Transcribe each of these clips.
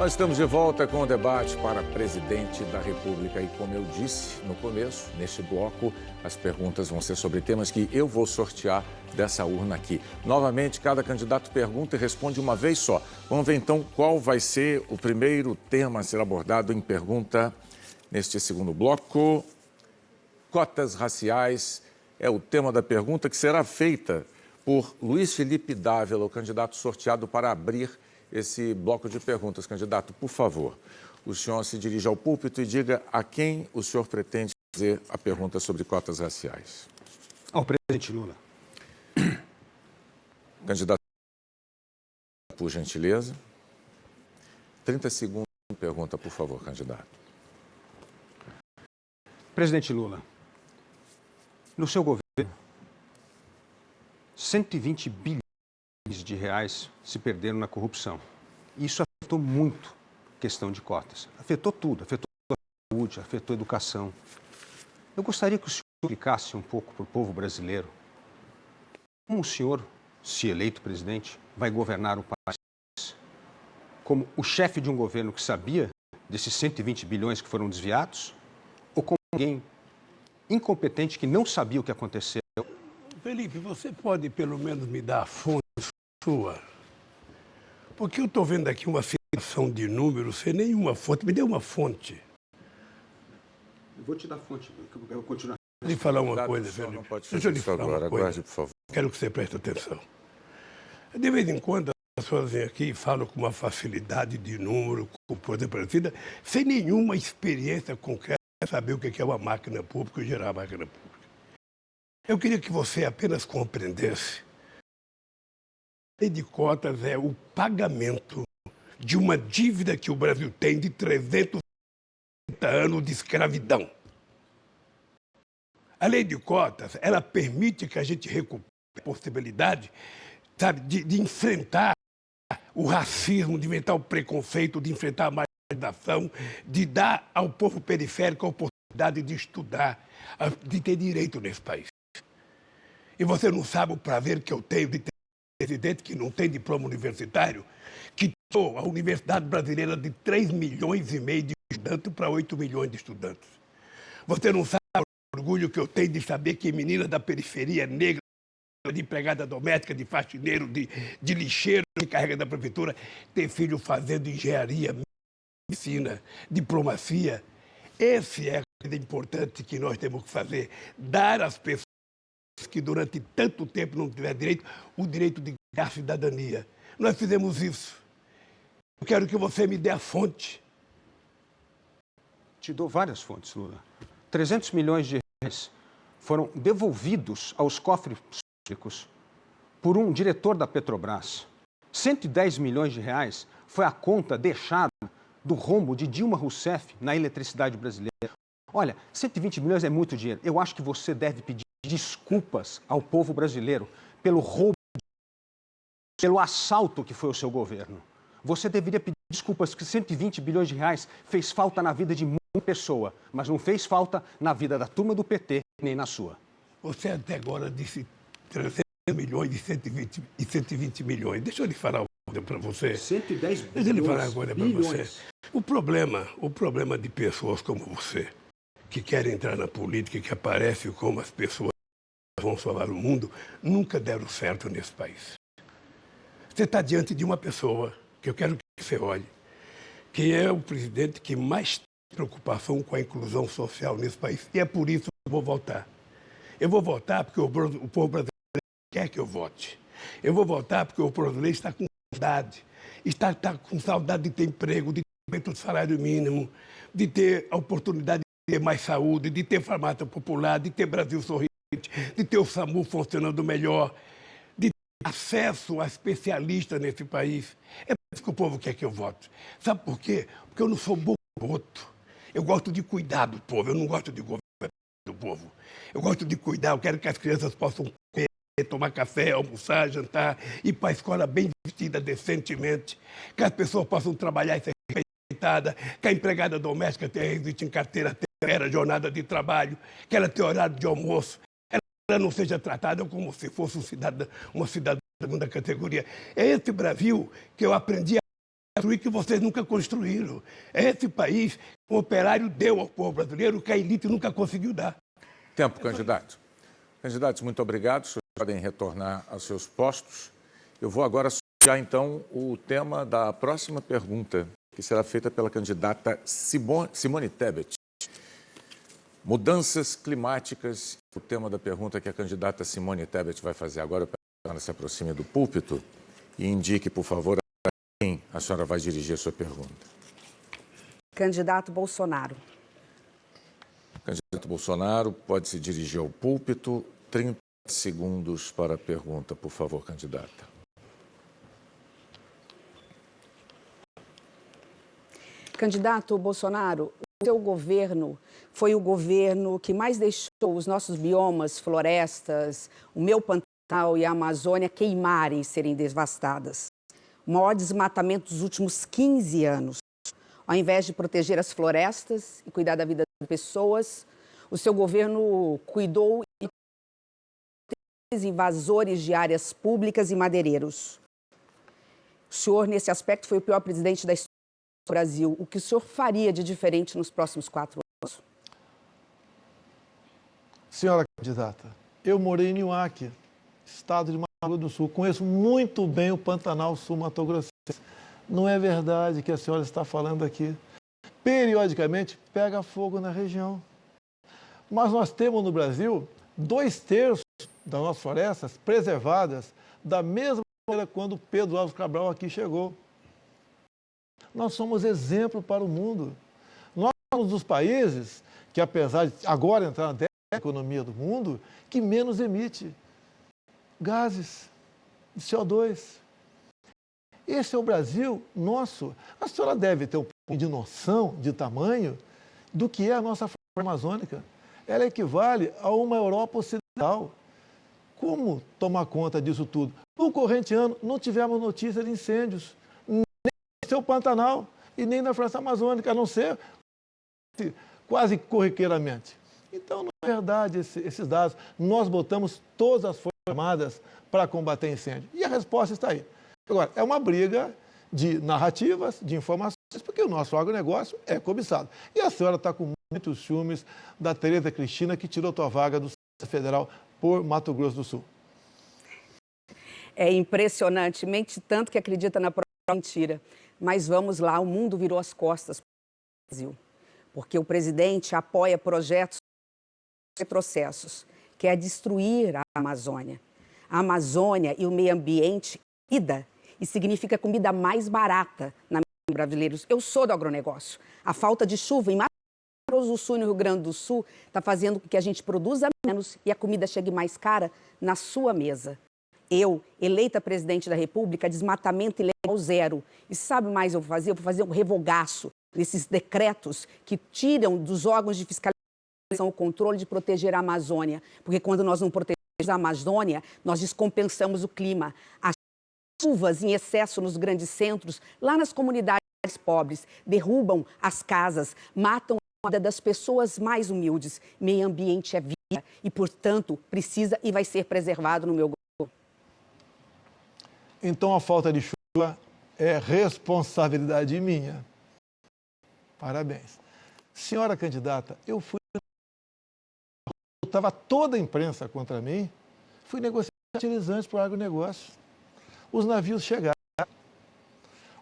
Nós estamos de volta com o debate para presidente da República e, como eu disse no começo, neste bloco, as perguntas vão ser sobre temas que eu vou sortear dessa urna aqui. Novamente, cada candidato pergunta e responde uma vez só. Vamos ver então qual vai ser o primeiro tema a ser abordado em pergunta neste segundo bloco. Cotas raciais é o tema da pergunta que será feita por Luiz Felipe Dávila, o candidato sorteado para abrir esse bloco de perguntas. Candidato, por favor, o senhor se dirija ao púlpito e diga a quem o senhor pretende fazer a pergunta sobre cotas raciais. Ao presidente Lula. Candidato, por gentileza. 30 segundos de pergunta, por favor, candidato. Presidente Lula, no seu governo, 120 bilhões de reais se perderam na corrupção. Isso afetou muito a questão de cotas. Afetou tudo, afetou a saúde, afetou a educação. Eu gostaria que o senhor explicasse um pouco para o povo brasileiro como o senhor, se eleito presidente, vai governar o país. Como o chefe de um governo que sabia desses 120 bilhões que foram desviados, ou como alguém incompetente que não sabia o que aconteceu? Felipe, você pode pelo menos me dar a fonte sua? Porque eu estou vendo aqui uma citação de números sem nenhuma fonte. Me dê uma fonte. Eu vou te dar a fonte, eu vou continuar. Deixa eu lhe falar uma coisa, Felipe. Deixa eu lhe falar uma coisa. Aguarde, por favor. Quero que você preste atenção. De vez em quando, as pessoas vêm aqui e falam com uma facilidade de número, com coisa parecida, sem nenhuma experiência concreta para saber o que é uma máquina pública e gerar uma máquina pública. Eu queria que você apenas compreendesse. A lei de cotas é o pagamento de uma dívida que o Brasil tem de 330 anos de escravidão. A lei de cotas, ela permite que a gente recupere a possibilidade, sabe, de enfrentar o racismo, de enfrentar o preconceito, de enfrentar a marginalização, de dar ao povo periférico a oportunidade de estudar, de ter direito nesse país. E você não sabe o prazer que eu tenho de ter um presidente que não tem diploma universitário, que tirou a Universidade Brasileira de 3,5 milhões de estudantes para 8 milhões de estudantes. Você não sabe o orgulho que eu tenho de saber que menina da periferia negra, de empregada doméstica, de faxineiro, de lixeiro, de carrega da prefeitura, tem filho fazendo engenharia, medicina, diplomacia. Esse é a coisa importante que nós temos que fazer, dar às pessoas que durante tanto tempo não tiveram direito, o direito de ganhar cidadania. Nós fizemos isso. Eu quero que você me dê a fonte. Te dou várias fontes, Lula. 300 milhões de reais foram devolvidos aos cofres públicos por um diretor da Petrobras. 110 milhões de reais foi a conta deixada do rombo de Dilma Rousseff na eletricidade brasileira. Olha, 120 milhões é muito dinheiro. Eu acho que você deve pedir desculpas ao povo brasileiro pelo roubo, pelo assalto que foi o seu governo. Você deveria pedir desculpas porque 120 bilhões de reais fez falta na vida de muita pessoa, mas não fez falta na vida da turma do PT, nem na sua. Você até agora disse 300 milhões e 120 milhões. Deixa eu lhe falar uma coisa para você. 110 bilhões. Deixa eu lhe falar uma coisa para você. O problema de pessoas como você, que querem entrar na política, que aparecem como as pessoas que vão salvar o mundo, nunca deram certo nesse país. Você está diante de uma pessoa que eu quero que você olhe, que é o presidente que mais tem preocupação com a inclusão social nesse país. E é por isso que eu vou votar. Eu vou votar porque o povo brasileiro quer que eu vote. Eu vou votar porque o povo brasileiro está com saudade. Está com saudade de ter emprego, de ter aumento do salário mínimo, de ter a oportunidade de ter mais saúde, de ter farmácia popular, de ter Brasil sorridente, de ter o SAMU funcionando melhor, de ter acesso a especialistas nesse país. É por isso que o povo quer que eu vote. Sabe por quê? Porque eu não sou bocoto. Eu gosto de cuidar do povo, eu não gosto de governar do povo. Eu gosto de cuidar, eu quero que as crianças possam comer, tomar café, almoçar, jantar, ir para a escola bem vestida decentemente, que as pessoas possam trabalhar e ser respeitada, que a empregada doméstica tenha êxito em carteira, tenha jornada de trabalho, que ela tenha horário de almoço, ela não seja tratada como se fosse uma cidadã de segunda categoria. É esse Brasil que eu aprendi a construir que vocês nunca construíram. É esse país que o operário deu ao povo brasileiro que a elite nunca conseguiu dar. Tempo, candidato. Candidatos, muito obrigado. Os senhores podem retornar aos seus postos. Eu vou agora sortear, então, o tema da próxima pergunta, que será feita pela candidata Simone Tebet. Mudanças climáticas, o tema da pergunta que a candidata Simone Tebet vai fazer agora. Eu peço que a senhora se aproxime do púlpito e indique, por favor, a quem a senhora vai dirigir a sua pergunta. Candidato Bolsonaro. Candidato Bolsonaro, pode se dirigir ao púlpito. 30 segundos para a pergunta, por favor, candidata. Candidato Bolsonaro, o seu governo foi o governo que mais deixou os nossos biomas, florestas, o meu Pantanal e a Amazônia queimarem e serem devastadas. O maior desmatamento dos últimos 15 anos. Ao invés de proteger as florestas e cuidar da vida das pessoas, o seu governo cuidou de invasores de áreas públicas e madeireiros. O senhor, nesse aspecto, foi o pior presidente da história do Brasil. O que o senhor faria de diferente nos próximos 4 anos? Senhora candidata, eu morei em Niuaque, estado de Mato Grosso do Sul. Conheço muito bem o Pantanal Sul-Mato-Grossense. Não é verdade que a senhora está falando aqui. Periodicamente pega fogo na região. Mas nós temos no Brasil 2/3 das nossas florestas preservadas da mesma maneira quando Pedro Álvares Cabral aqui chegou. Nós somos exemplo para o mundo. Nós somos um dos países que, apesar de agora entrar na economia do mundo, que menos emite gases de CO2. Esse é o Brasil nosso. A senhora deve ter um pouco de noção, de tamanho, do que é a nossa floresta amazônica. Ela equivale a uma Europa ocidental. Como tomar conta disso tudo? No corrente ano, não tivemos notícia de incêndios, nem no seu Pantanal e nem na floresta amazônica, a não ser quase corriqueiramente. Então, não é verdade esses dados. Nós botamos todas as Forças Armadas para combater incêndio. E a resposta está aí. Agora, é uma briga de narrativas, de informações, porque o nosso agronegócio é cobiçado. E a senhora está com muitos ciúmes da Tereza Cristina, que tirou tua vaga do Federal por Mato Grosso do Sul. É impressionante, mente tanto que acredita na própria mentira. Mas vamos lá, o mundo virou as costas para o Brasil. Porque o presidente apoia projetos retrocessos, quer destruir a Amazônia. A Amazônia e o meio ambiente, comida, e significa comida mais barata na mesa brasileiros. Eu sou do agronegócio. A falta de chuva em Mato Grosso do Sul e no Rio Grande do Sul está fazendo com que a gente produza menos e a comida chegue mais cara na sua mesa. Eu, eleita presidente da República, desmatamento ilegal zero. E sabe mais eu vou fazer? Eu vou fazer um revogaço desses decretos que tiram dos órgãos de fiscalização o controle de proteger a Amazônia. Porque quando nós não protegemos a Amazônia, nós descompensamos o clima. As chuvas em excesso nos grandes centros, lá nas comunidades pobres, derrubam as casas, matam a vida das pessoas mais humildes. Meio ambiente é vida e, portanto, precisa e vai ser preservado no meu governo. Então, a falta de chuva é responsabilidade minha. Parabéns. Senhora candidata, estava toda a imprensa contra mim, fui negociar fertilizantes para o agronegócio. Os navios chegaram.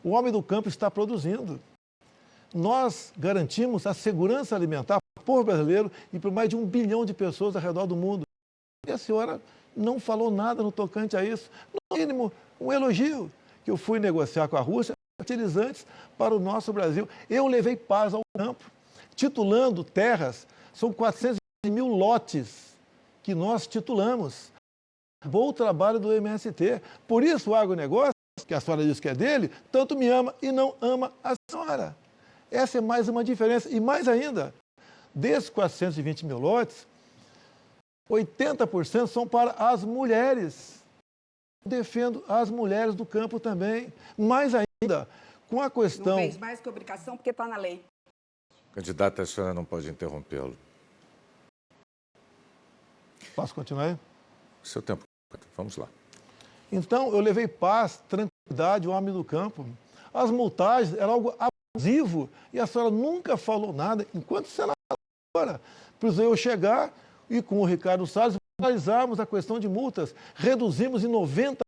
O homem do campo está produzindo. Nós garantimos a segurança alimentar para o povo brasileiro e para mais de 1 bilhão de pessoas ao redor do mundo. E a senhora não falou nada no tocante a isso. No mínimo, um elogio, que eu fui negociar com a Rússia fertilizantes para o nosso Brasil. Eu levei paz ao campo, titulando terras, são 400 mil lotes que nós titulamos. Bom trabalho do MST. Por isso o agronegócio, que a senhora diz que é dele, tanto me ama e não ama a senhora. Essa é mais uma diferença. E mais ainda, desses 420 mil lotes, 80% são para as mulheres. Defendo as mulheres do campo também. Mais ainda, com a questão... Não fez mais que obrigação porque está na lei. Candidata, a senhora não pode interrompê-lo. Posso continuar aí? Seu tempo. Vamos lá. Então, eu levei paz, tranquilidade ao homem do campo. As multagens eram algo abusivo e a senhora nunca falou nada, enquanto senadora. Precisou eu chegar e com o Ricardo Salles analisarmos a questão de multas. Reduzimos em 90%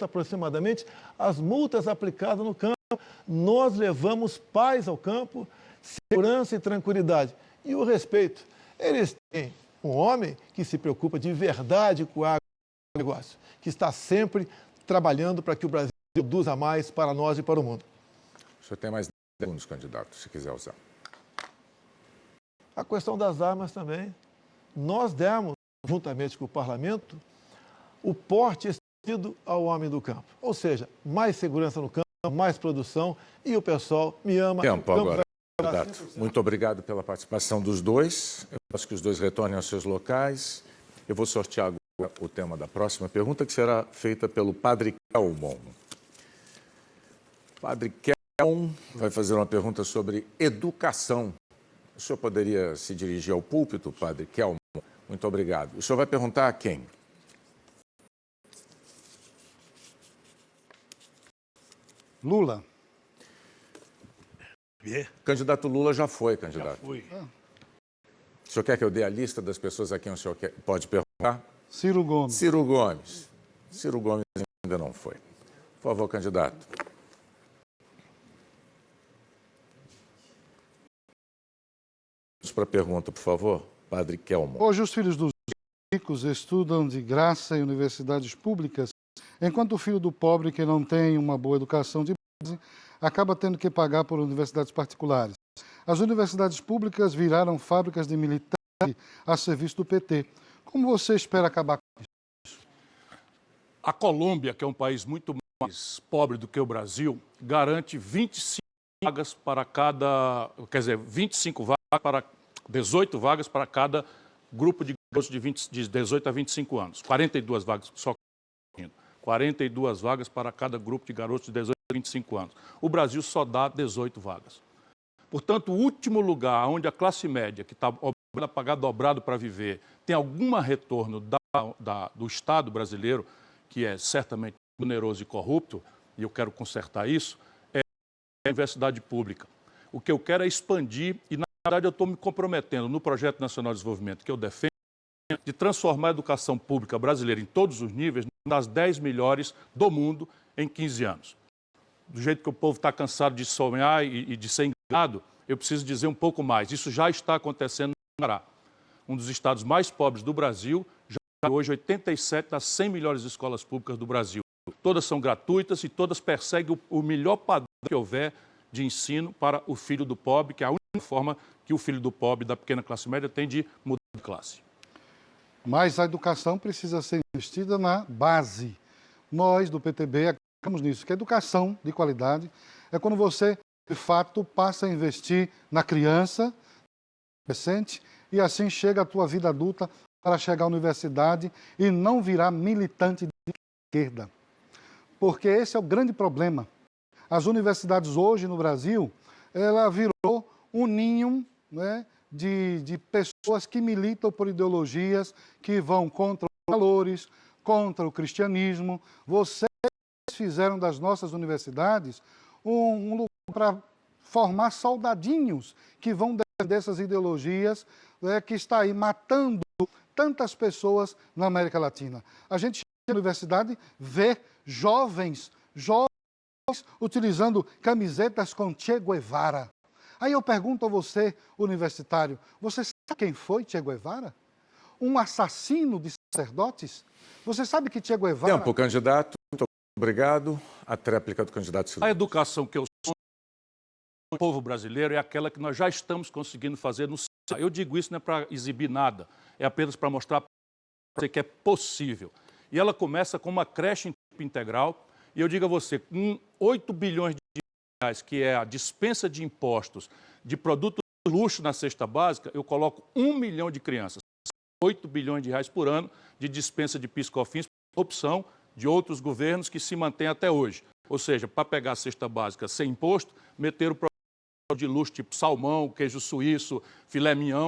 aproximadamente as multas aplicadas no campo. Nós levamos paz ao campo, segurança e tranquilidade. E o respeito. Eles têm um homem que se preocupa de verdade com o agronegócio, que está sempre trabalhando para que o Brasil produza mais para nós e para o mundo. O senhor tem mais 10 segundos, candidato, se quiser usar. A questão das armas também. Nós demos, juntamente com o parlamento, o porte estendido ao homem do campo. Ou seja, mais segurança no campo, mais produção e o pessoal me ama. Tempo agora, candidato. Muito obrigado pela participação dos dois. Eu peço que os dois retornem aos seus locais. Eu vou sortear agora o tema da próxima pergunta, que será feita pelo Padre Kelmon. Padre Kelmon vai fazer uma pergunta sobre educação. O senhor poderia se dirigir ao púlpito, Padre Kelmon? Muito obrigado. O senhor vai perguntar a quem? Lula. Candidato Lula já foi, candidato. Já fui. O senhor quer que eu dê a lista das pessoas a quem o senhor pode perguntar? Ciro Gomes. Ciro Gomes. Ciro Gomes ainda não foi. Por favor, candidato. Vamos para a pergunta, por favor, Padre Kelmon. Hoje os filhos dos ricos estudam de graça em universidades públicas, enquanto o filho do pobre, que não tem uma boa educação de base, acaba tendo que pagar por universidades particulares. As universidades públicas viraram fábricas de militante a serviço do PT. Como você espera acabar com isso? A Colômbia, que é um país muito mais pobre do que o Brasil, garante 25 vagas para cada, 25 vagas para 18 vagas para cada grupo de garotos de 18 a 25 anos. 42 vagas, só 42 vagas para cada grupo de garotos de 18 a 25 anos. O Brasil só dá 18 vagas. Portanto, o último lugar onde a classe média, que está obrigada a pagar dobrado para viver, tem algum retorno do Estado brasileiro, que é certamente oneroso e corrupto, e eu quero consertar isso, é a universidade pública. O que eu quero é expandir, e na verdade eu estou me comprometendo no Projeto Nacional de Desenvolvimento que eu defendo, de transformar a educação pública brasileira em todos os níveis, das 10 melhores do mundo em 15 anos. Do jeito que o povo está cansado de sonhar e de ser enganado, eu preciso dizer um pouco mais. Isso já está acontecendo no Ceará, um dos estados mais pobres do Brasil, já tem hoje 87 das 100 melhores escolas públicas do Brasil. Todas são gratuitas e todas perseguem o melhor padrão que houver de ensino para o filho do pobre, que é a única forma que o filho do pobre da pequena classe média tem de mudar de classe. Mas a educação precisa ser investida na base. Nós, do PTB, acreditamos nisso, que a educação de qualidade é quando você, de fato, passa a investir na criança, no adolescente, e assim chega a tua vida adulta para chegar à universidade e não virar militante de esquerda. Porque esse é o grande problema. As universidades hoje no Brasil, ela virou um ninho, né, de pessoas que militam por ideologias que vão contra os valores, contra o cristianismo. Vocês fizeram das nossas universidades um lugar para formar soldadinhos que vão defender essas ideologias, né, que está aí matando tantas pessoas na América Latina. A gente chega na universidade, vê jovens utilizando camisetas com Che Guevara. Aí eu pergunto a você, universitário, você sabe quem foi Che Guevara? Um assassino de sacerdotes? Você sabe que Che Guevara... Tempo, candidato. Muito obrigado. A tréplica do candidato Ciro. A educação que eu sou do povo brasileiro é aquela que nós já estamos conseguindo fazer no Ceará. Eu digo isso não é para exibir nada, é apenas para mostrar para você que é possível. E ela começa com uma creche em tempo integral. E eu digo a você, com 8 bilhões de reais, que é a dispensa de impostos de produtos de luxo na cesta básica, eu coloco 1 milhão de crianças. 8 bilhões de reais por ano de dispensa de PIS/COFINS, opção de outros governos que se mantém até hoje. Ou seja, para pegar a cesta básica sem imposto, meter o produto de luxo tipo salmão, queijo suíço, filé mignon,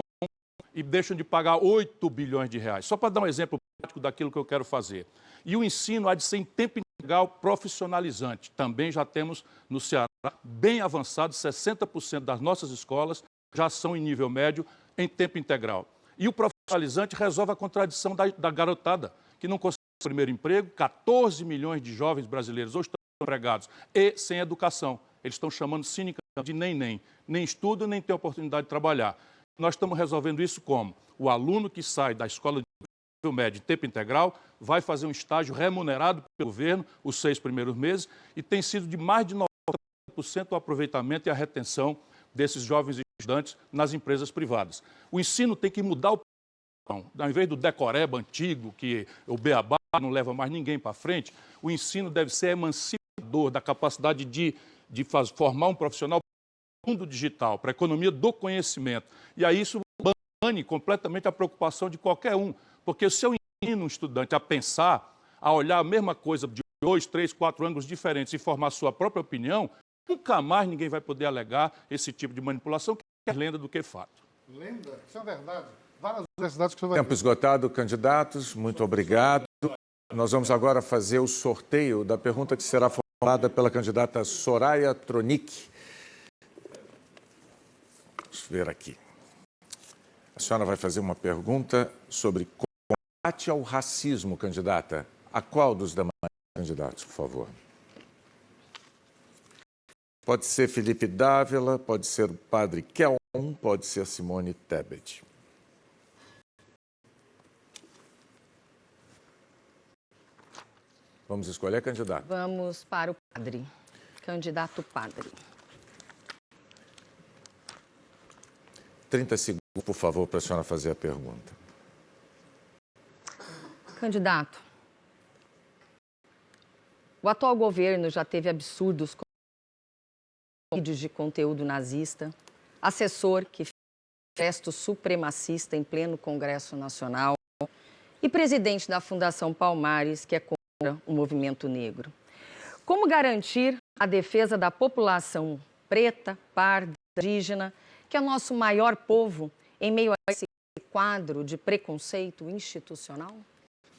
e deixam de pagar 8 bilhões de reais. Só para dar um exemplo prático daquilo que eu quero fazer. E o ensino há de ser em tempo legal profissionalizante. Também já temos no Ceará bem avançado, 60% das nossas escolas já são em nível médio em tempo integral. E o profissionalizante resolve a contradição da garotada, que não consegue o primeiro emprego. 14 milhões de jovens brasileiros hoje estão empregados e sem educação. Eles estão chamando cinicamente de nem estudam, nem têm oportunidade de trabalhar. Nós estamos resolvendo isso como? O aluno que sai da escola de nível médio em tempo integral vai fazer um estágio remunerado pelo governo os 6 primeiros meses e tem sido de mais de 90% o aproveitamento e a retenção desses jovens estudantes nas empresas privadas. O ensino tem que mudar o padrão. Ao invés do decoreba antigo, que o beabá não leva mais ninguém para frente, o ensino deve ser emancipador da capacidade de formar um profissional para o mundo digital, para a economia do conhecimento. E aí isso bane completamente a preocupação de qualquer um, porque se eu ensino um estudante a pensar, a olhar a mesma coisa de 2, 3, 4 ângulos diferentes e formar sua própria opinião, nunca mais ninguém vai poder alegar esse tipo de manipulação, que é lenda do que fato. Lenda? Isso é verdade. Várias universidades que você vai... Tempo esgotado, candidatos, muito obrigado. Nós vamos agora fazer o sorteio da pergunta que será formulada pela candidata Soraya Tronic. Vamos ver aqui. A senhora vai fazer uma pergunta sobre combate ao racismo, candidata. A qual dos demais candidatos, por favor? Pode ser Felipe Dávila, pode ser o padre Kelm, pode ser Simone Tebet. Vamos escolher candidato. Vamos para o padre. Candidato padre. 30 segundos, por favor, para a senhora fazer a pergunta. Candidato, o atual governo já teve absurdos como vídeos de conteúdo nazista, assessor que fez gesto supremacista em pleno Congresso Nacional e presidente da Fundação Palmares, que é contra o movimento negro. Como garantir a defesa da população preta, parda, indígena, que é o nosso maior povo, em meio a esse quadro de preconceito institucional?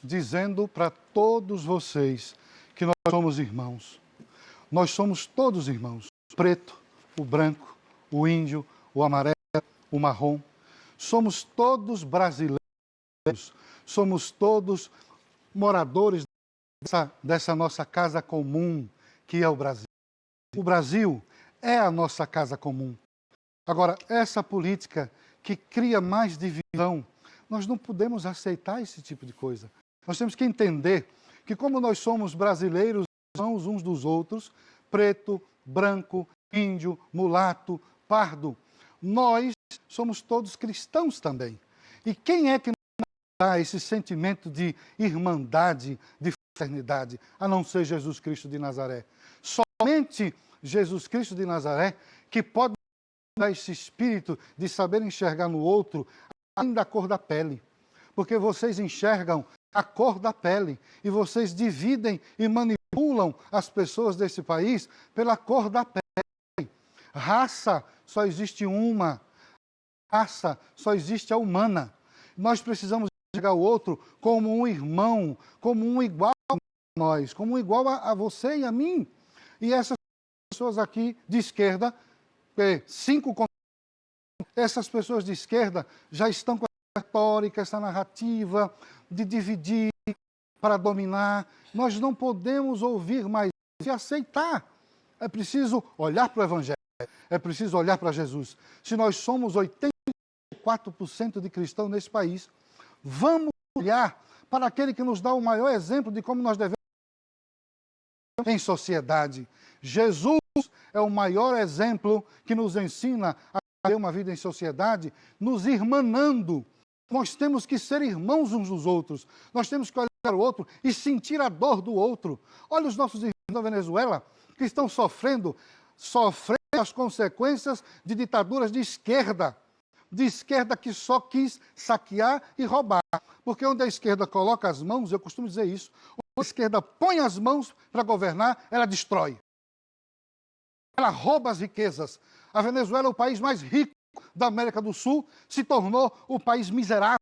Dizendo para todos vocês que nós somos irmãos. Nós somos todos irmãos. O preto, o branco, o índio, o amarelo, o marrom. Somos todos brasileiros. Somos todos moradores dessa nossa casa comum, que é o Brasil. O Brasil é a nossa casa comum. Agora, essa política que cria mais divisão, nós não podemos aceitar esse tipo de coisa. Nós temos que entender que como nós somos brasileiros, irmãos uns dos outros, preto, branco, índio, mulato, pardo, nós somos todos cristãos também. E quem é que nos dá esse sentimento de irmandade, de fraternidade, a não ser Jesus Cristo de Nazaré? Somente Jesus Cristo de Nazaré que pode dar esse espírito de saber enxergar no outro além da cor da pele. Porque vocês enxergam a cor da pele e vocês dividem e manipulam as pessoas desse país pela cor da pele. Raça só existe uma. Raça só existe a humana. Nós precisamos enxergar o outro como um irmão, como um igual a nós, como um igual a você e a mim. E essas pessoas aqui de esquerda, essas pessoas de esquerda já estão com essa retórica, essa narrativa de dividir para dominar. Nós não podemos ouvir mais e aceitar. É preciso olhar para o Evangelho, é preciso olhar para Jesus. Se nós somos 84% de cristãos nesse país, vamos olhar para aquele que nos dá o maior exemplo de como nós devemos em sociedade. Jesus é o maior exemplo que nos ensina a ter uma vida em sociedade, nos irmanando. Nós temos que ser irmãos uns dos outros. Nós temos que olhar para o outro e sentir a dor do outro. Olha os nossos irmãos da Venezuela que estão sofrendo as consequências de ditaduras de esquerda que só quis saquear e roubar. Porque onde a esquerda coloca as mãos, eu costumo dizer isso, onde a esquerda põe as mãos para governar, ela destrói. Ela rouba as riquezas. A Venezuela é o país mais rico da América do Sul, se tornou o país miserável.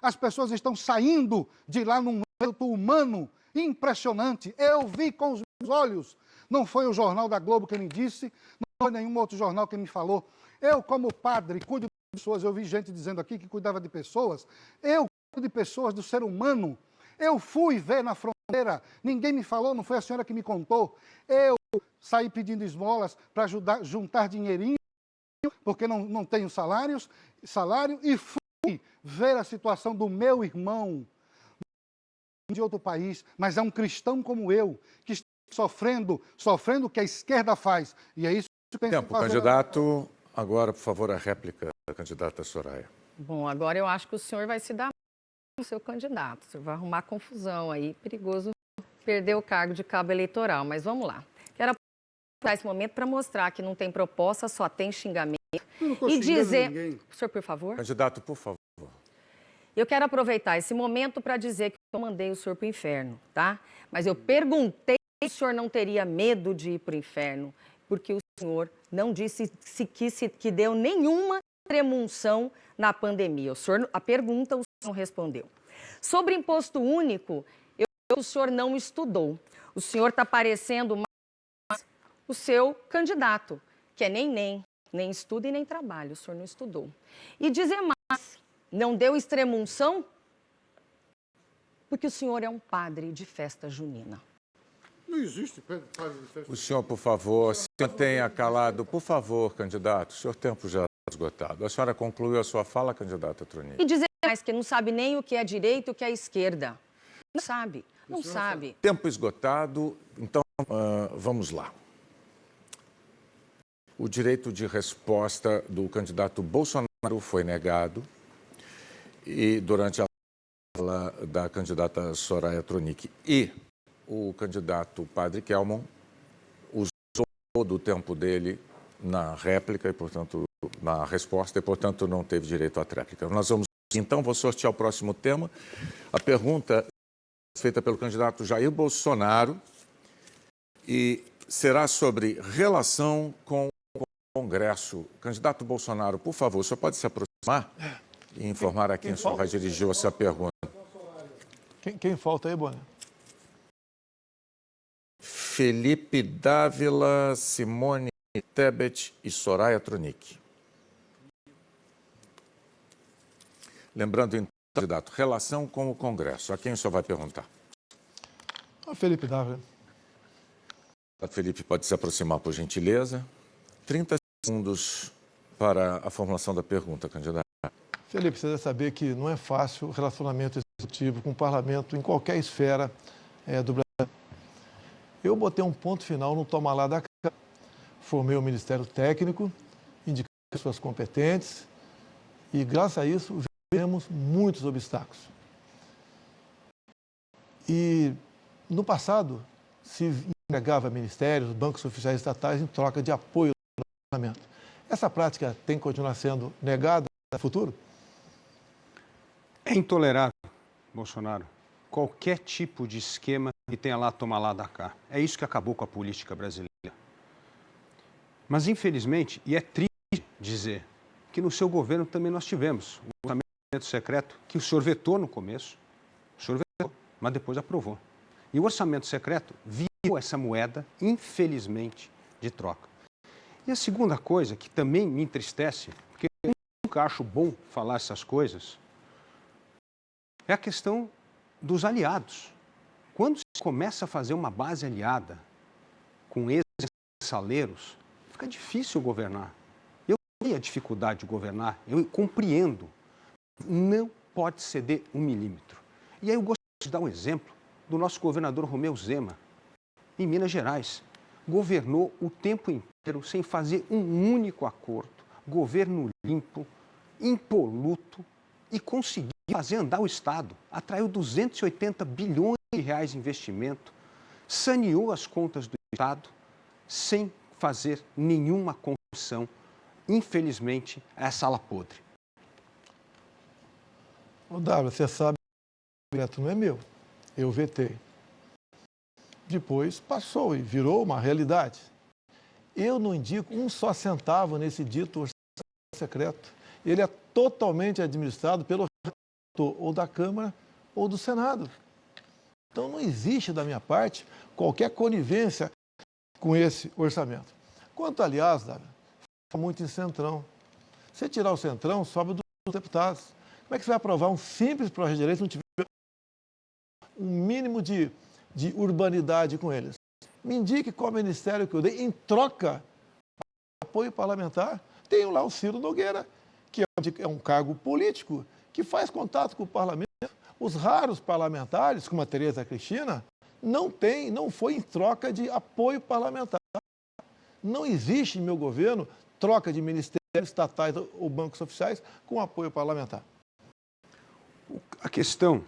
As pessoas estão saindo de lá num êxodo humano Impressionante. Eu vi com os meus olhos. Não foi o Jornal da Globo que me disse, não foi nenhum outro jornal que me falou. Eu, como padre, cuido de pessoas. Eu vi gente dizendo aqui que cuidava de pessoas. Eu cuido de pessoas, do ser humano. Eu fui ver na fronteira. Ninguém me falou, não foi a senhora que me contou. Eu saí pedindo esmolas para juntar dinheirinho, porque não tenho salário, e fui ver a situação do meu irmão de outro país, mas é um cristão como eu, que está sofrendo o que a esquerda faz. E é isso que eu penso Tempo, fazer. candidato. Agora, por favor, a réplica da candidata Soraya. Bom, agora eu acho que o senhor vai se dar com o seu candidato. O senhor vai arrumar confusão aí, perigoso perder o cargo de cabo eleitoral. Mas vamos lá. Quero aproveitar esse momento para mostrar que não tem proposta, só tem xingamento. E dizer... Ninguém. O senhor, por favor. Candidato, por favor. Eu quero aproveitar esse momento para dizer que eu mandei o senhor para o inferno, tá? Mas eu perguntei se o senhor não teria medo de ir para o inferno, porque o senhor não disse que deu nenhuma extremunção na pandemia. A pergunta o senhor não respondeu. Sobre imposto único, o senhor não estudou. O senhor está parecendo mais o seu candidato, que é nem estuda e nem trabalha. O senhor não estudou. E dizer mais, não deu extremunção porque o senhor é um padre de festa junina. Não existe padre de festa. O senhor, por favor, se mantenha calado. Por favor, candidato, o senhor tempo já está esgotado. A senhora concluiu a sua fala, candidata Tronic. E dizer mais que não sabe nem o que é direita e o que é esquerda. Não sabe, não sabe. Tempo esgotado, então vamos lá. O direito de resposta do candidato Bolsonaro foi negado e durante a fala da candidata Soraya Tronic e o candidato Padre Kelmon usou todo o tempo dele na réplica e, portanto, na resposta e, portanto, não teve direito à tréplica. Nós vamos, então, vou sortear o próximo tema. A pergunta feita pelo candidato Jair Bolsonaro e será sobre relação com o Congresso. Candidato Bolsonaro, por favor, o senhor pode se aproximar e informar a quem o senhor vai dirigir essa pergunta. Quem falta aí, Bona? Felipe Dávila, Simone Tebet e Soraya Tronic. Lembrando, então, candidato, relação com o Congresso. A quem o senhor vai perguntar? Felipe Dávila. Felipe, pode se aproximar, por gentileza. 30 segundos para a formulação da pergunta, candidato. Felipe, você deve saber que não é fácil o relacionamento executivo com o parlamento em qualquer esfera do Brasil. Eu botei um ponto final no toma lá da Câmara, formei o Ministério Técnico, indiquei pessoas competentes e, graças a isso, vemos muitos obstáculos. E, no passado, se entregava ministérios, bancos oficiais estatais em troca de apoio ao parlamento. Essa prática tem que continuar sendo negada no futuro? É intolerável, Bolsonaro, qualquer tipo de esquema que tenha lá tomar lá da cá. É isso que acabou com a política brasileira. Mas, infelizmente, e é triste dizer, que no seu governo também nós tivemos o orçamento secreto que o senhor vetou no começo, o senhor vetou, mas depois aprovou. E o orçamento secreto virou essa moeda, infelizmente, de troca. E a segunda coisa que também me entristece, porque eu nunca acho bom falar essas coisas, é a questão dos aliados. Quando se começa a fazer uma base aliada com ex-mensaleiros, fica difícil governar. Eu tenho a dificuldade de governar, eu compreendo. Não pode ceder 1 milímetro. E aí eu gostaria de dar um exemplo do nosso governador Romeu Zema, em Minas Gerais. Governou o tempo inteiro sem fazer um único acordo. Governo limpo, impoluto e conseguiu fazer andar o Estado. Atraiu 280 bilhões de reais de investimento, saneou as contas do Estado sem fazer nenhuma concessão. Infelizmente, é a sala podre. Ô, Dávila, você sabe que o projeto não é meu. Eu vetei. Depois passou e virou uma realidade. Eu não indico um só centavo nesse dito orçamento secreto. Ele é totalmente administrado pelo ou da Câmara ou do Senado. Então não existe da minha parte qualquer conivência com esse orçamento. Quanto, aliás, Davi, fala muito em Centrão. Se tirar o Centrão, sobe dos deputados. Como é que você vai aprovar um simples projeto de lei se não tiver um mínimo de urbanidade com eles? Me indique qual ministério que eu dei em troca de apoio parlamentar. Tenho lá o Ciro Nogueira, que é um cargo político, que faz contato com o parlamento. Os raros parlamentares, como a Tereza Cristina, não foi em troca de apoio parlamentar. Não existe em meu governo troca de ministérios estatais ou bancos oficiais com apoio parlamentar. A questão,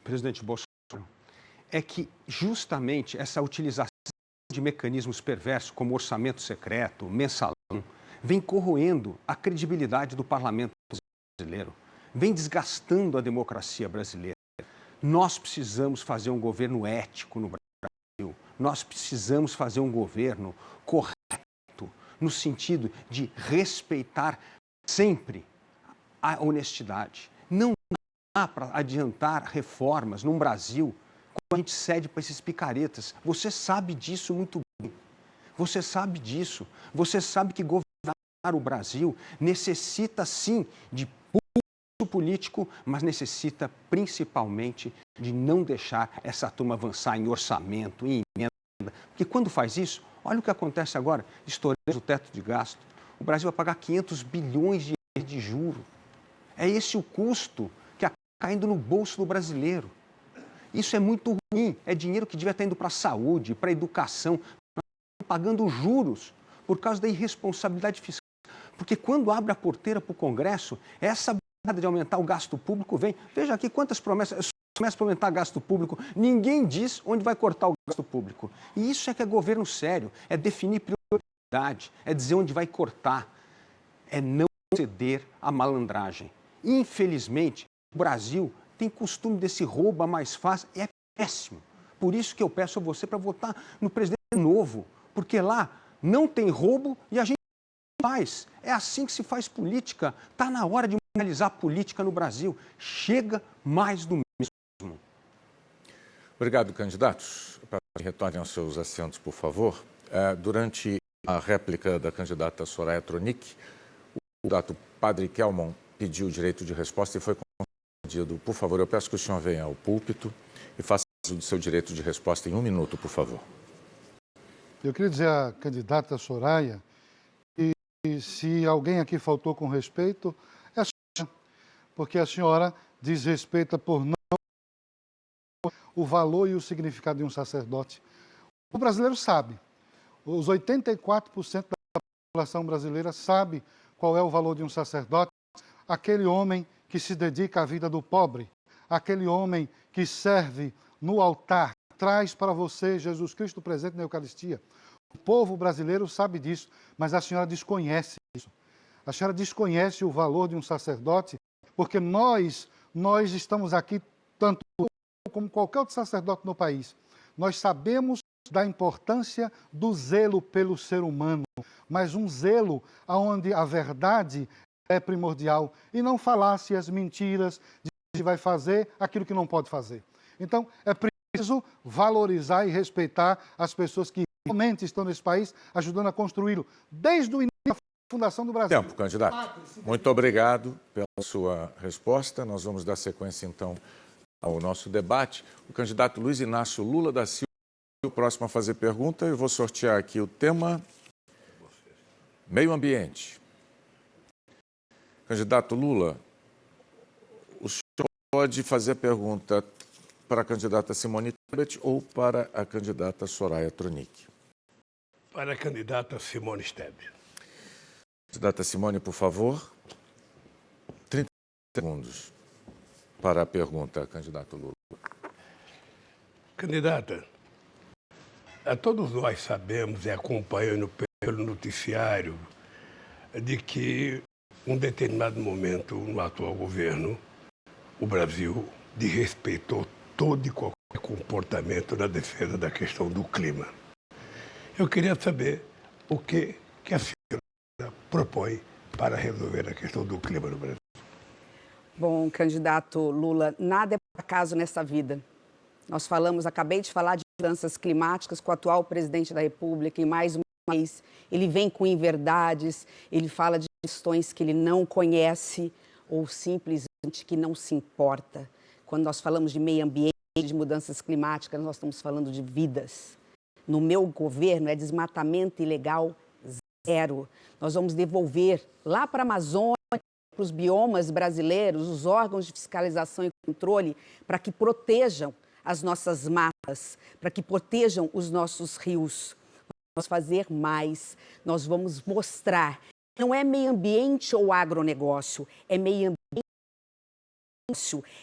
presidente Bolsonaro, é que justamente essa utilização de mecanismos perversos como orçamento secreto, mensalão, vem corroendo a credibilidade do parlamento brasileiro, vem desgastando a democracia brasileira. Nós precisamos fazer um governo ético no Brasil, nós precisamos fazer um governo correto, no sentido de respeitar sempre a honestidade. Não dá para adiantar reformas num Brasil quando a gente cede para esses picaretas. Você sabe disso muito bem. Você sabe disso. Você sabe que governar o Brasil necessita, sim, de pulso político, mas necessita principalmente de não deixar essa turma avançar em orçamento, em emenda. Porque quando faz isso, olha o que acontece agora, estourando o teto de gasto. O Brasil vai pagar 500 bilhões de juros. É esse o custo que está caindo no bolso do brasileiro. Isso é muito ruim. É dinheiro que devia estar indo para a saúde, para a educação. Nós estamos pagando juros por causa da irresponsabilidade fiscal. Porque quando abre a porteira para o Congresso, essa barrada de aumentar o gasto público vem. Veja aqui quantas promessas para aumentar gasto público. Ninguém diz onde vai cortar o gasto público. E isso é que é governo sério, é definir prioridade, é dizer onde vai cortar, é não ceder à malandragem. Infelizmente, o Brasil tem costume desse roubo mais fácil, é péssimo. Por isso que eu peço a você para votar no presidente novo, porque lá não tem roubo e a gente faz. É assim que se faz política. Está na hora de realizar política no Brasil. Chega mais do mesmo. Obrigado, candidatos. Para que retornem aos seus assentos, por favor. Durante a réplica da candidata Soraya Tronic, o candidato Padre Kelmon pediu o direito de resposta e foi concedido. Por favor, eu peço que o senhor venha ao púlpito e faça uso do seu direito de resposta em 1 minuto, por favor. Eu queria dizer à candidata Soraya que se alguém aqui faltou com respeito, é a senhora, porque a senhora desrespeita por não o valor e o significado de um sacerdote. O brasileiro sabe, os 84% da população brasileira sabe qual é o valor de um sacerdote, aquele homem que se dedica à vida do pobre, aquele homem que serve no altar, traz para você Jesus Cristo presente na Eucaristia. O povo brasileiro sabe disso, mas a senhora desconhece isso. A senhora desconhece o valor de um sacerdote, porque nós estamos aqui, tanto como qualquer outro sacerdote no país. Nós sabemos da importância do zelo pelo ser humano, mas um zelo onde a verdade é primordial e não falácias, mentiras, de que vai fazer aquilo que não pode fazer. Então, é preciso valorizar e respeitar as pessoas que realmente estão nesse país, ajudando a construí-lo, desde o início da fundação do Brasil. Tempo, candidato. Muito obrigado pela sua resposta. Nós vamos dar sequência, então, ao nosso debate. O candidato Luiz Inácio Lula da Silva é o próximo a fazer pergunta. Eu vou sortear aqui o tema meio ambiente. Candidato Lula, o senhor pode fazer a pergunta para a candidata Simone Tebet ou para a candidata Soraya Tronic? Para a candidata Simone Tebet. Candidata Simone, por favor. 30 segundos para a pergunta, candidato Lula. Candidata, todos nós sabemos e acompanhamos pelo noticiário de que em um determinado momento no atual governo, o Brasil desrespeitou todo e qualquer comportamento na defesa da questão do clima. Eu queria saber o que a senhora propõe para resolver a questão do clima no Brasil. Bom, candidato Lula, nada é por acaso nessa vida. Nós falamos, acabei de falar de mudanças climáticas com o atual presidente da República e mais uma vez ele vem com inverdades, ele fala de questões que ele não conhece ou simplesmente que não se importa. Quando nós falamos de meio ambiente, de mudanças climáticas, nós estamos falando de vidas. No meu governo é desmatamento ilegal zero. Nós vamos devolver lá para a Amazônia, para os biomas brasileiros, os órgãos de fiscalização e controle, para que protejam as nossas matas, para que protejam os nossos rios. Nós vamos fazer mais, nós vamos mostrar. Não é meio ambiente ou agronegócio, é meio ambiente,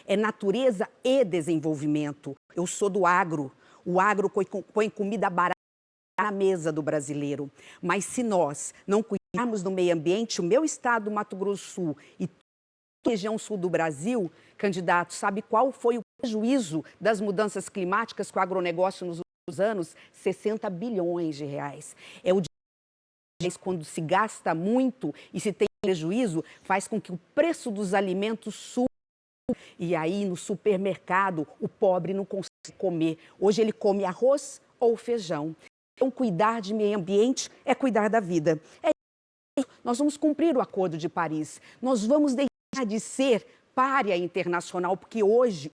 é natureza e desenvolvimento. Eu sou do agro, o agro põe comida barata na mesa do brasileiro. Mas se nós não cuidarmos do meio ambiente, o meu estado, Mato Grosso do Sul, e a região sul do Brasil, candidato, sabe qual foi o prejuízo das mudanças climáticas com o agronegócio nos últimos anos? 60 bilhões de reais. É o dinheiro quando se gasta muito e se tem prejuízo, faz com que o preço dos alimentos suba. E aí, no supermercado, o pobre não consegue comer. Hoje ele come arroz ou feijão. Então, cuidar de meio ambiente é cuidar da vida. É isso. Nós vamos cumprir o Acordo de Paris. Nós vamos deixar de ser pária internacional, porque hoje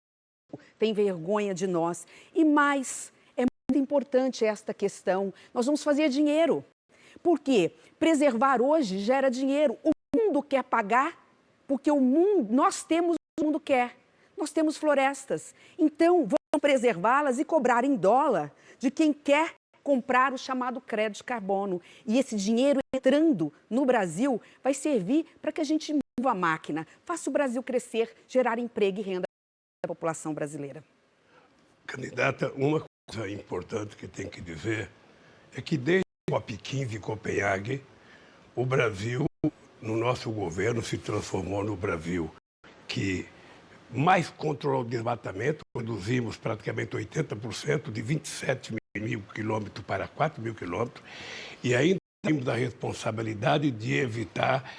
tem vergonha de nós. E mais, é muito importante esta questão. Nós vamos fazer dinheiro. Por quê? Preservar hoje gera dinheiro. O mundo quer pagar, porque nós temos o mundo quer. Nós temos florestas. Então, vamos preservá-las e cobrar em dólar de quem quer comprar o chamado crédito de carbono. E esse dinheiro entrando no Brasil vai servir para que a gente mova a máquina, faça o Brasil crescer, gerar emprego e renda para a população brasileira. Candidata, uma coisa importante que tem que dizer é que desde o COP15 em Copenhague, o Brasil, no nosso governo, se transformou no Brasil que mais controlou o desmatamento, reduzimos praticamente 80%, de 27 mil quilômetros para 4 mil quilômetros, e ainda temos a responsabilidade de evitar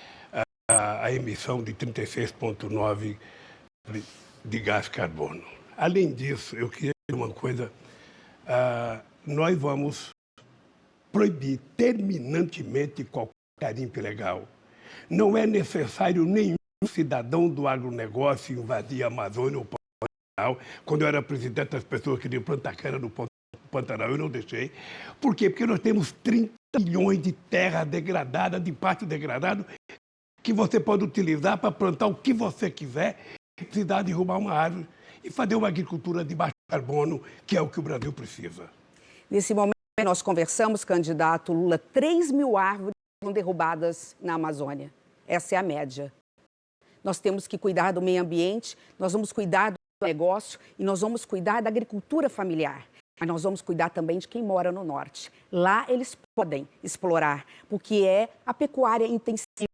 a emissão de 36,9 de gás carbono. Além disso, eu queria dizer uma coisa, nós vamos proibir terminantemente qualquer garimpo ilegal. Não é necessário nenhum cidadão do agronegócio invadir a Amazônia ou o Pantanal. Quando eu era presidente, as pessoas queriam plantar cana no Pantanal, eu não deixei. Por quê? Porque nós temos 30 milhões de terra degradada, de pasto degradado, que você pode utilizar para plantar o que você quiser, sem precisar derrubar uma árvore e fazer uma agricultura de baixo carbono, que é o que o Brasil precisa. Nesse momento, nós conversamos, candidato Lula, 3 mil árvores foram derrubadas na Amazônia. Essa é a média. Nós temos que cuidar do meio ambiente, nós vamos cuidar do negócio e nós vamos cuidar da agricultura familiar. Mas nós vamos cuidar também de quem mora no norte. Lá eles podem explorar, porque é a pecuária intensiva,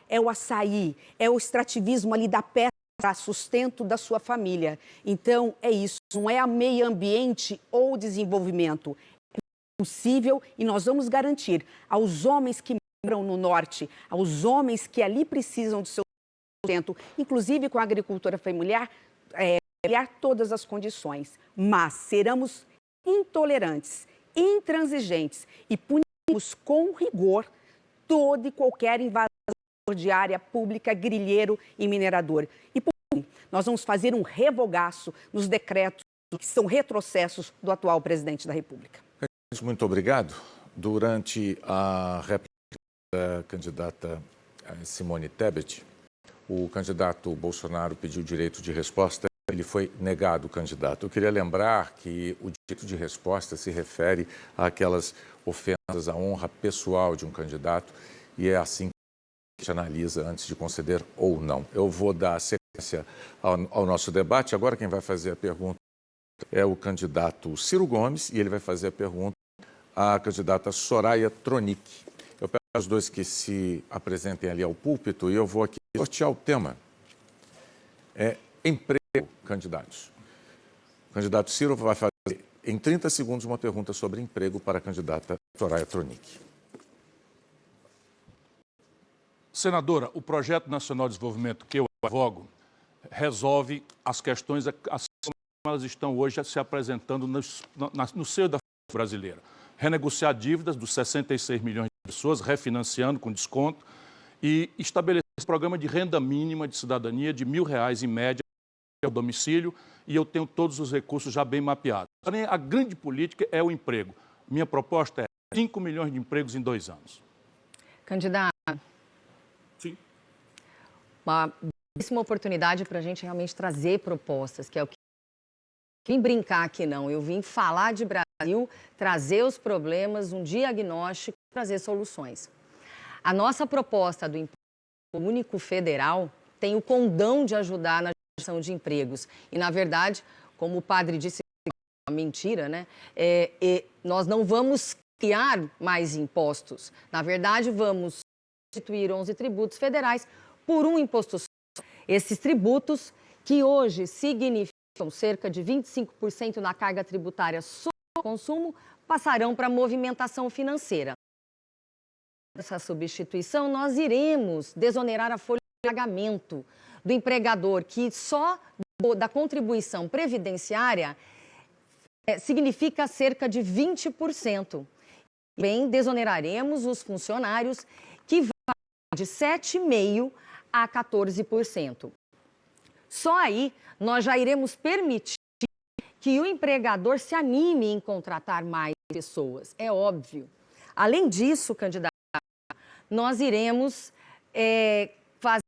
é o açaí, é o extrativismo ali da pedra para sustento da sua família. Então, é isso, não é a meio ambiente ou desenvolvimento. É possível e nós vamos garantir aos homens que moram no norte, aos homens que ali precisam do seu sustento, inclusive com a agricultura familiar, criar todas as condições. Mas seremos intolerantes, intransigentes e puniremos com rigor toda e qualquer invasão de área pública, grilheiro e minerador. E por fim, nós vamos fazer um revogaço nos decretos que são retrocessos do atual presidente da República. Muito obrigado. Durante a réplica da candidata Simone Tebet, o candidato Bolsonaro pediu direito de resposta, ele foi negado, candidato. Eu queria lembrar que o direito de resposta se refere àquelas ofensas à honra pessoal de um candidato e é assim que a gente analisa antes de conceder ou não. Eu vou dar sequência ao nosso debate. Agora quem vai fazer a pergunta é o candidato Ciro Gomes e ele vai fazer a pergunta à candidata Soraya Tronic. Eu peço aos dois que se apresentem ali ao púlpito e eu vou aqui sortear o tema. Emprego, candidatos. O candidato Ciro vai fazer em 30 segundos uma pergunta sobre emprego para a candidata Soraya Tronic. Senadora, o Projeto Nacional de Desenvolvimento que eu advogo resolve as questões elas estão hoje se apresentando no seio da brasileira. Renegociar dívidas dos 66 milhões de pessoas, refinanciando com desconto e estabelecer um programa de renda mínima de cidadania de R$1.000 em média ao domicílio, e eu tenho todos os recursos já bem mapeados. Porém, a grande política é o emprego. Minha proposta é 5 milhões de empregos em 2 anos. Candidato. Sim. Uma belíssima oportunidade para a gente realmente trazer propostas, que é o que eu vim brincar aqui não. Eu vim falar de Brasil, trazer os problemas, um diagnóstico, trazer soluções. A nossa proposta do Imposto Único Federal tem o condão de ajudar na geração de empregos. E, na verdade, como o padre disse, é uma mentira, né? Nós não vamos criar mais impostos. Na verdade, vamos substituir 11 tributos federais por um imposto só. Esses tributos, que hoje significam cerca de 25% na carga tributária sobre o consumo, passarão para a movimentação financeira. Essa substituição, nós iremos desonerar a folha de pagamento do empregador, que só da contribuição previdenciária significa cerca de 20%. Também desoneraremos os funcionários, que vão de 7,5% a 14%. Só aí nós já iremos permitir que o empregador se anime em contratar mais pessoas, é óbvio. Além disso, candidato, nós iremos fazer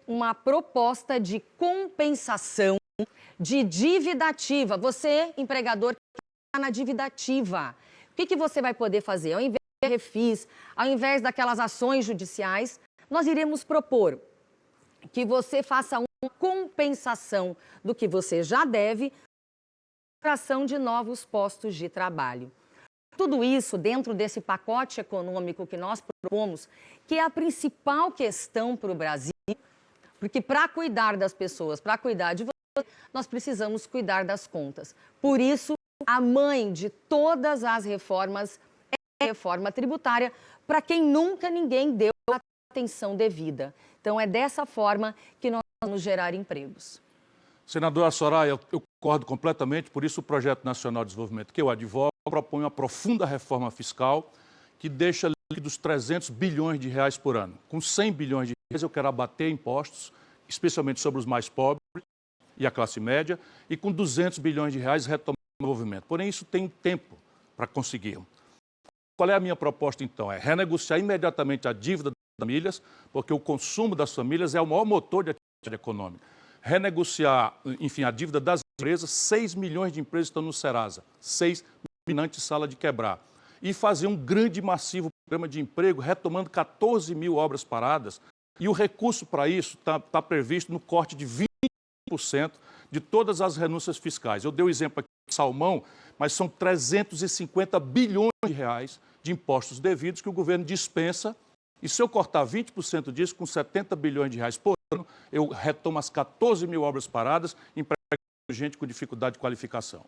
uma proposta de compensação de dívida ativa. Você, empregador, que está na dívida ativa, o que você vai poder fazer? Ao invés de refis, ao invés daquelas ações judiciais, nós iremos propor que você faça uma compensação do que você já deve, criação de novos postos de trabalho. Tudo isso dentro desse pacote econômico que nós propomos, que é a principal questão para o Brasil, porque para cuidar das pessoas, para cuidar de você, nós precisamos cuidar das contas. Por isso, a mãe de todas as reformas é a reforma tributária, para quem nunca ninguém deu a atenção devida. Então, é dessa forma que nós vamos gerar empregos. Senadora Soraya, eu concordo completamente, por isso o Projeto Nacional de Desenvolvimento que eu advogo propõe uma profunda reforma fiscal que deixa líquidos 300 bilhões de reais por ano. Com 100 bilhões de reais eu quero abater impostos, especialmente sobre os mais pobres e a classe média, e com 200 bilhões de reais retomar o desenvolvimento. Porém, isso tem tempo para conseguir. Qual é a minha proposta, então? É renegociar imediatamente a dívida das famílias, porque o consumo das famílias é o maior motor de atividade econômica. Renegociar, enfim, a dívida das empresas, 6 milhões de empresas estão no Serasa, 6 milhões sala de quebrar. E fazer um grande e massivo programa de emprego, retomando 14 mil obras paradas. E o recurso para isso está previsto no corte de 20% de todas as renúncias fiscais. Eu dei o exemplo aqui de salmão, mas são 350 bilhões de reais de impostos devidos que o governo dispensa. E se eu cortar 20% disso, com 70 bilhões de reais por ano, eu retomo as 14 mil obras paradas, empregando gente com dificuldade de qualificação.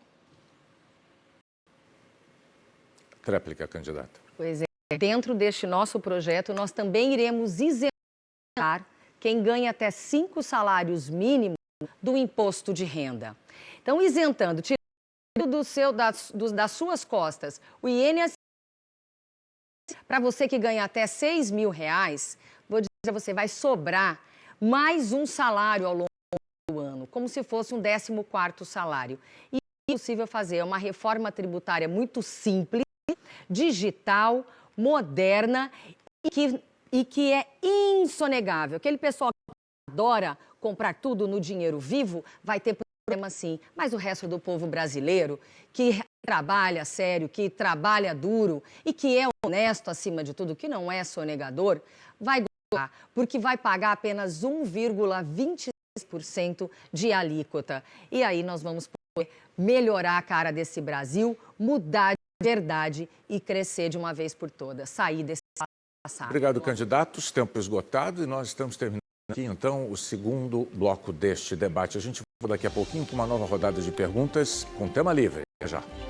Tréplica, candidata. Pois é. Dentro deste nosso projeto, nós também iremos isentar quem ganha até 5 salários mínimos do imposto de renda. Então, isentando, tirando das suas costas o INSS, para você que ganha até R$6.000, vou dizer, você vai sobrar mais um salário ao longo do ano, como se fosse um 14º salário. E é possível fazer uma reforma tributária muito simples, digital, moderna e que é insonegável. Aquele pessoal que adora comprar tudo no dinheiro vivo vai ter problema sim, mas o resto do povo brasileiro que trabalha sério, que trabalha duro e que é honesto acima de tudo, que não é sonegador, vai gostar, porque vai pagar apenas 1,26% de alíquota. E aí nós vamos poder melhorar a cara desse Brasil, mudar de verdade e crescer de uma vez por todas, sair desse passado. Obrigado, candidatos. Tempo esgotado e nós estamos terminando aqui, então, o segundo bloco deste debate. A gente volta daqui a pouquinho com uma nova rodada de perguntas com tema livre. Até já.